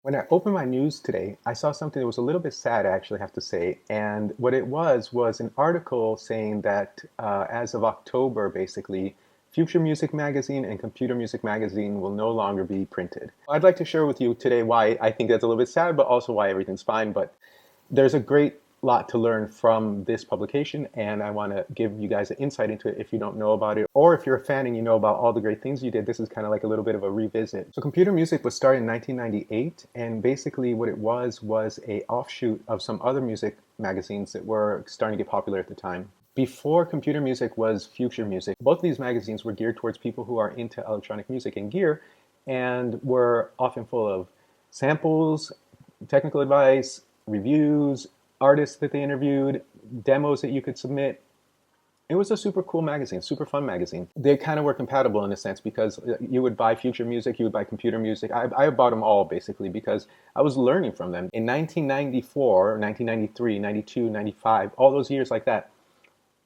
When I opened my news today, I saw something that was a little bit sad, I actually have to say. And what it was an article saying that as of October, basically, Future Music Magazine and Computer Music Magazine will no longer be printed. I'd like to share with you today why I think that's a little bit sad, but also why everything's fine. But there's a great lot to learn from this publication, and I want to give you guys an insight into it if you don't know about it, or if you're a fan and you know about all the great things you did. This is kind of like a little bit of a revisit. So computer music was started in 1998, and basically what it was a offshoot of some other music magazines that were starting to get popular at the time. Before computer music was future music, both of these magazines were geared towards people who are into electronic music and gear, and were often full of samples, technical advice, reviews, artists that they interviewed, demos that you could submit. It was a super cool magazine, super fun magazine. They kind of were compatible in a sense because you would buy future music, you would buy computer music. I bought them all basically because I was learning from them. In 1994, 1993, 92, 95, all those years like that,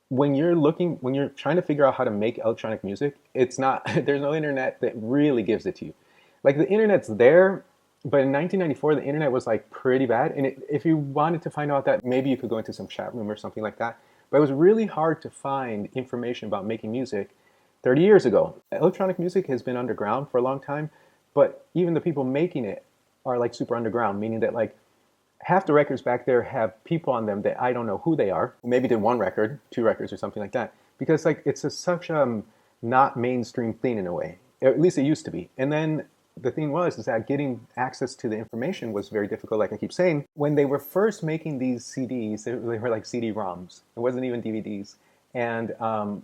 when you're trying to figure out how to make electronic music, it's not, there's no internet that really gives it to you. Like the internet's there, but in 1994, the internet was like pretty bad. And if you wanted to find out that, maybe you could go into some chat room or something like that. But it was really hard to find information about making music 30 years ago. Electronic music has been underground for a long time, but even the people making it are like super underground, meaning that like half the records back there have people on them that I don't know who they are. Maybe did one record, two records or something like that. Because like it's such not mainstream thing in a way. At least it used to be. And then the thing is that getting access to the information was very difficult, like I keep saying. When they were first making these CDs, they were like CD-ROMs. It wasn't even DVDs. And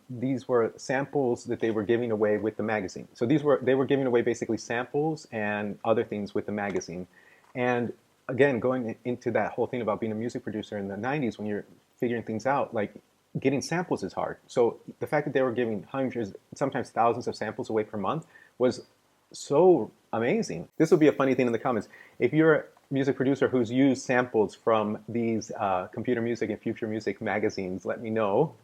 these were samples that they were giving away with the magazine. So they were giving away basically samples and other things with the magazine. And again, going into that whole thing about being a music producer in the 90s, when you're figuring things out, like getting samples is hard. So the fact that they were giving hundreds, sometimes thousands of samples away per month was so amazing. This will be a funny thing in the comments. If you're a music producer who's used samples from these computer music and future music magazines, let me know.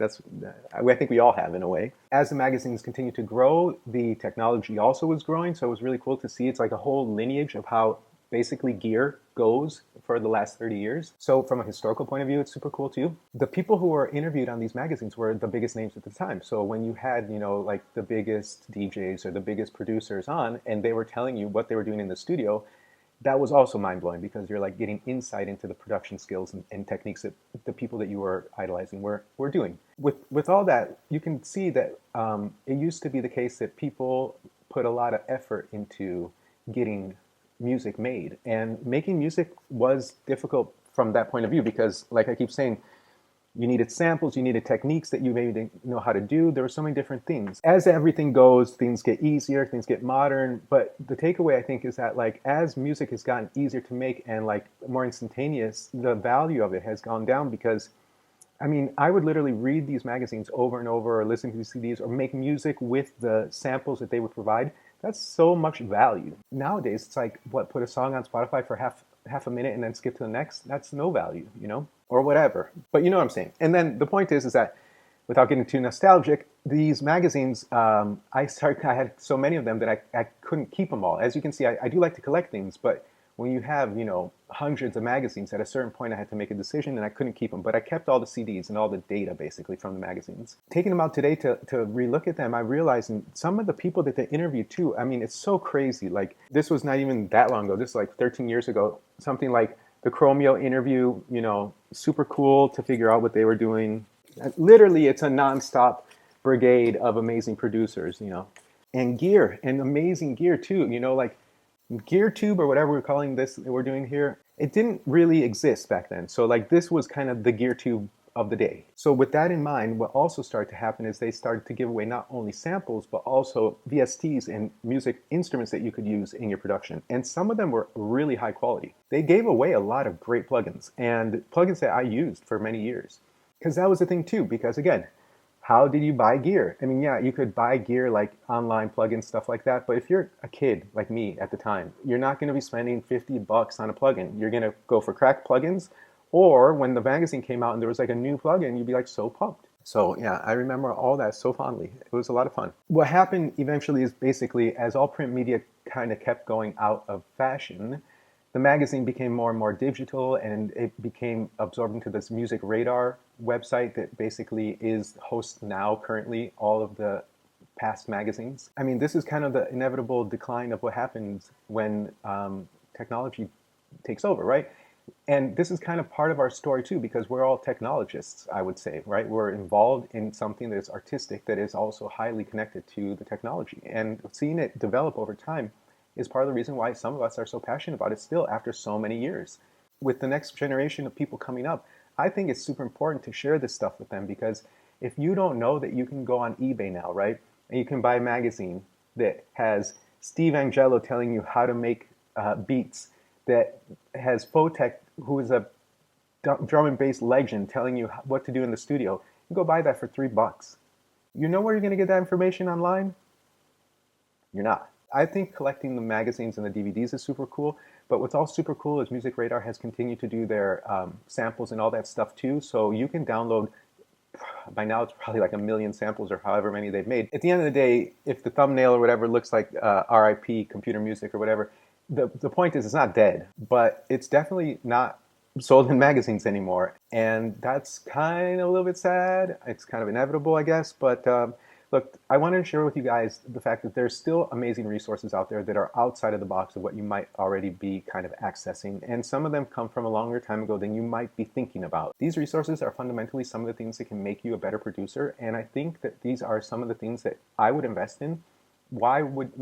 I think we all have in a way. As the magazines continue to grow, the technology also was growing, so it was really cool to see. It's like a whole lineage of how basically gear goes for the last 30 years. So from a historical point of view, it's super cool too. The people who were interviewed on these magazines were the biggest names at the time. So when you had, like the biggest DJs or the biggest producers on, and they were telling you what they were doing in the studio, that was also mind-blowing because you're like getting insight into the production skills and techniques that the people that you were idolizing were doing. With all that, you can see that it used to be the case that people put a lot of effort into getting music made, and making music was difficult from that point of view because, like I keep saying, you needed samples, you needed techniques that you maybe didn't know how to do. There were so many different things. As everything goes, things get easier, things get modern, but the takeaway I think is that like as music has gotten easier to make and like more instantaneous, the value of it has gone down because I mean, I would literally read these magazines over and over or listen to these CDs or make music with the samples that they would provide. That's so much value. Nowadays, it's like, what, put a song on Spotify for half a minute and then skip to the next? That's no value, or whatever. But you know what I'm saying. And then the point is that without getting too nostalgic, these magazines, I had so many of them that I couldn't keep them all. As you can see, I do like to collect things, but when you have, hundreds of magazines, at a certain point I had to make a decision and I couldn't keep them. But I kept all the CDs and all the data basically from the magazines. Taking them out today to relook at them, I realized some of the people that they interviewed too, I mean, it's so crazy. Like this was not even that long ago. This was like 13 years ago. Something like the Chromeo interview, super cool to figure out what they were doing. Literally, it's a nonstop brigade of amazing producers, and gear, and amazing gear too, like GearTube or whatever we're calling this that we're doing here, it didn't really exist back then. So like this was kind of the GearTube of the day. So with that in mind, what also started to happen is they started to give away not only samples, but also VSTs and music instruments that you could use in your production. And some of them were really high quality. They gave away a lot of great plugins and plugins that I used for many years. Because that was the thing too, because again, how did you buy gear? I mean, yeah, you could buy gear like online plugins, stuff like that. But if you're a kid like me at the time, you're not going to be spending $50 on a plugin. You're going to go for cracked plugins. Or when the magazine came out and there was like a new plugin, you'd be like so pumped. So yeah, I remember all that so fondly. It was a lot of fun. What happened eventually is basically as all print media kind of kept going out of fashion, the magazine became more and more digital, and it became absorbed into this Music Radar website that basically hosts now currently all of the past magazines. I mean, this is kind of the inevitable decline of what happens when technology takes over, right? And this is kind of part of our story too, because we're all technologists, I would say, right? We're involved in something that is artistic that is also highly connected to the technology. And seeing it develop over time is part of the reason why some of us are so passionate about it still after so many years. With the next generation of people coming up, I think it's super important to share this stuff with them, because if you don't know that you can go on eBay now, right? And you can buy a magazine that has Steve Angelo telling you how to make beats, that has Fotek, who is a drum and bass legend, telling you what to do in the studio. You go buy that for $3. You know where you're going to get that information online? You're not. I think collecting the magazines and the DVDs is super cool, but what's all super cool is Music Radar has continued to do their samples and all that stuff too, so you can download, by now it's probably like 1,000,000 samples or however many they've made. At the end of the day, if the thumbnail or whatever looks like RIP computer music or whatever, the point is it's not dead, but it's definitely not sold in magazines anymore. And that's kind of a little bit sad. It's kind of inevitable, I guess. But look, I wanted to share with you guys the fact that there's still amazing resources out there that are outside of the box of what you might already be kind of accessing. And some of them come from a longer time ago than you might be thinking about. These resources are fundamentally some of the things that can make you a better producer. And I think that these are some of the things that I would invest in. Why would,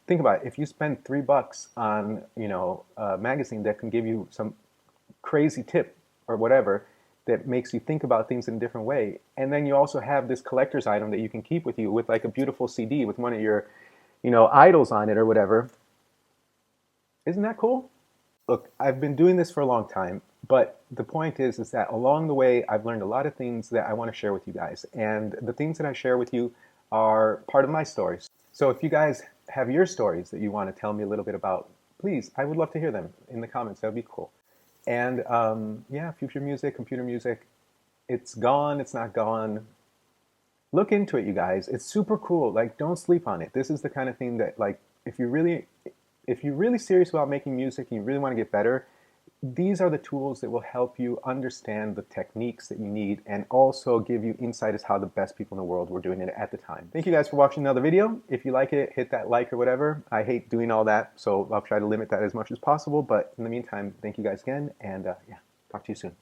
think about it. If you spend $3 on, a magazine that can give you some crazy tip or whatever that makes you think about things in a different way, and then you also have this collector's item that you can keep with you with like a beautiful CD with one of your, idols on it or whatever, isn't that cool? Look, I've been doing this for a long time, but the point is that along the way, I've learned a lot of things that I want to share with you guys. And the things that I share with you are part of my stories. So if you guys have your stories that you want to tell me a little bit about, please, I would love to hear them in the comments. That would be cool. And yeah, future music, computer music, it's gone, it's not gone. Look into it, you guys. It's super cool. Like, don't sleep on it. This is the kind of thing that, like, if you're really serious about making music and you really want to get better, these are the tools that will help you understand the techniques that you need and also give you insight as how the best people in the world were doing it at the time. Thank you guys for watching another video. If you like it, hit that like or whatever. I hate doing all that, so I'll try to limit that as much as possible. But in the meantime, thank you guys again, and yeah, talk to you soon.